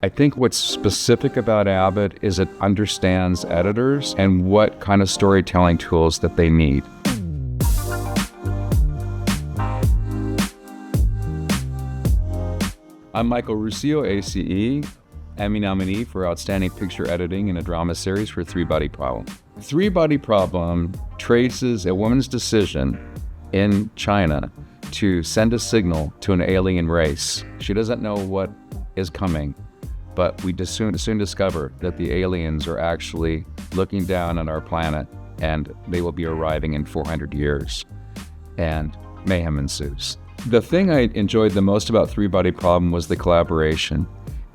I think what's specific about Avid is it understands editors and what kind of storytelling tools that they need. I'm Michael Ruscio, ACE, Emmy nominee for Outstanding Picture Editing in a Drama Series for Three Body Problem. Three Body Problem traces a woman's decision in China to send a signal to an alien race. She doesn't know what is coming, but we soon discover that the aliens are actually looking down on our planet and they will be arriving in 400 years. And mayhem ensues. The thing I enjoyed the most about Three Body Problem was the collaboration.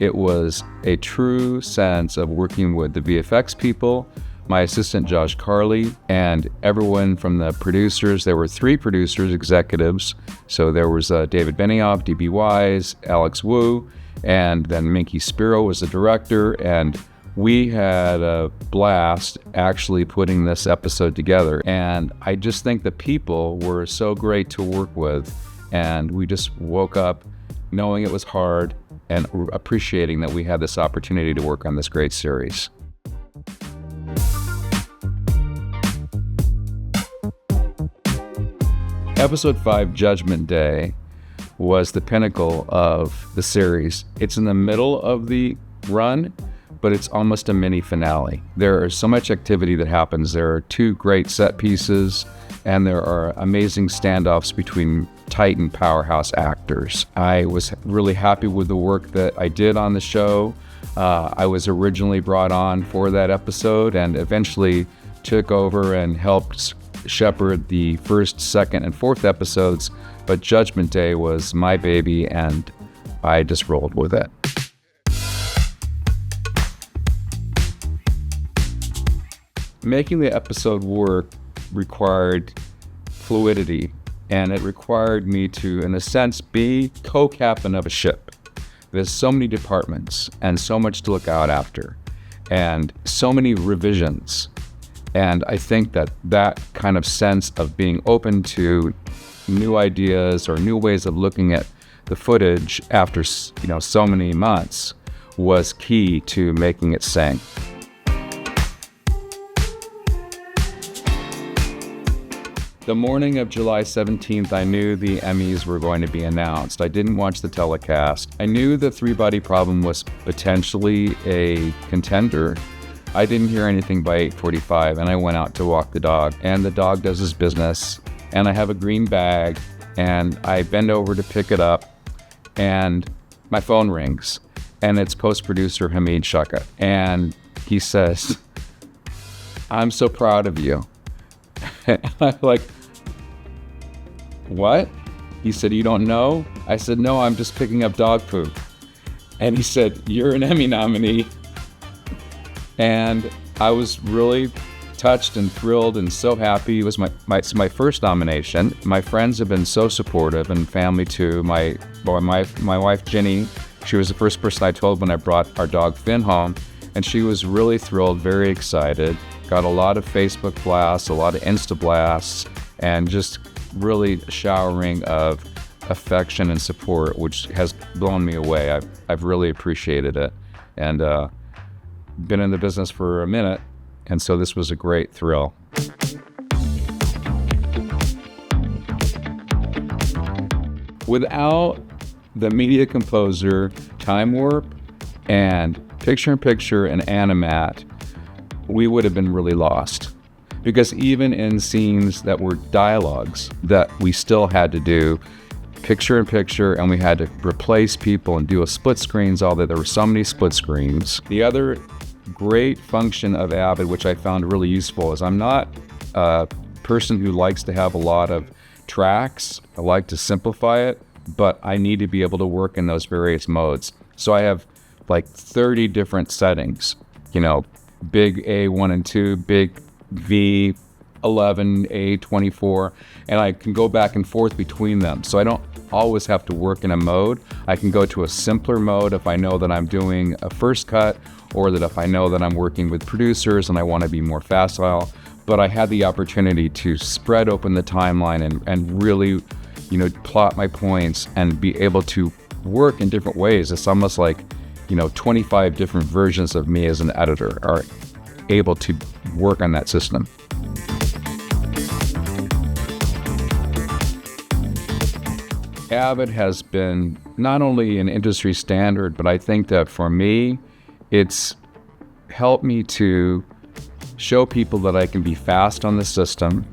It was a true sense of working with the VFX people, my assistant Josh Carley, and everyone from the producers. There were three producers, executives. So there was David Benioff, DB Wise, Alex Wu, and then Minky Spiro was the director. And we had a blast actually putting this episode together. And I just think the people were so great to work with. And we just woke up knowing it was hard and appreciating that we had this opportunity to work on this great series. Episode 5, Judgment Day, was the pinnacle of the series. It's in the middle of the run, but it's almost a mini finale. There is so much activity that happens. There are two great set pieces, and there are amazing standoffs between Titan powerhouse actors. I was really happy with the work that I did on the show. I was originally brought on for that episode and eventually took over and helped shepherd the first, second, and fourth episodes, but Judgment Day was my baby and I just rolled with it. Making the episode work required fluidity, and it required me to, in a sense, be co-captain of a ship. There's so many departments and so much to look out after and so many revisions. And I think that that kind of sense of being open to new ideas or new ways of looking at the footage after, so many months was key to making it sing. The morning of July 17th, I knew the Emmys were going to be announced. I didn't watch the telecast. I knew the Three Body Problem was potentially a contender. I didn't hear anything by 8:45, and I went out to walk the dog. And the dog does his business, and I have a green bag, and I bend over to pick it up, and my phone rings, and it's post-producer Hamid Shaka. And he says, "I'm so proud of you." And I'm like, "What?" He said, "You don't know?" I said, "No, I'm just picking up dog poop." And he said, "You're an Emmy nominee." And I was really touched and thrilled and so happy. It was my first nomination. My friends have been so supportive, and family too. My wife Jenny, she was the first person I told when I brought our dog Finn home, and she was really thrilled, very excited. Got a lot of Facebook blasts, a lot of Insta blasts, and just really showering of affection and support, which has blown me away. I've really appreciated it, and been in the business for a minute, and so this was a great thrill. Without the media composer, time warp, and picture-in-picture and animat, we would have been really lost. Because even in scenes that were dialogues that we still had to do picture-in-picture, and we had to replace people and do a split screens, although there were so many split screens. The other great function of Avid, which I found really useful, is I'm not a person who likes to have a lot of tracks. I like to simplify it, but I need to be able to work in those various modes. So I have like 30 different settings, big A1 and 2, big V11, A24, and I can go back and forth between them. So I don't always have to work in a mode. I can go to a simpler mode if I know that I'm doing a first cut, or that if I know that I'm working with producers and I want to be more facile. But I had the opportunity to spread open the timeline and really, plot my points and be able to work in different ways. It's almost like 25 different versions of me as an editor are able to work on that system. Avid has been not only an industry standard, but I think that for me, it's helped me to show people that I can be fast on the system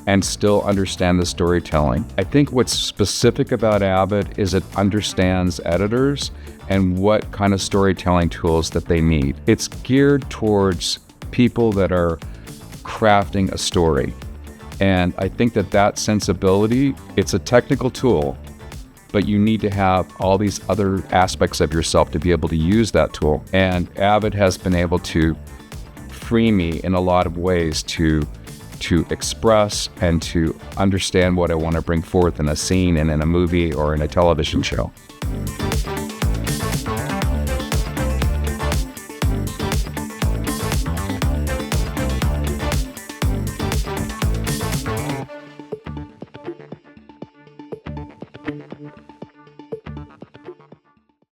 and still understand the storytelling. I think what's specific about Avid is it understands editors and what kind of storytelling tools that they need. It's geared towards people that are crafting a story. And I think that sensibility, it's a technical tool, but you need to have all these other aspects of yourself to be able to use that tool. And Avid has been able to free me in a lot of ways to express and to understand what I want to bring forth in a scene and in a movie or in a television show.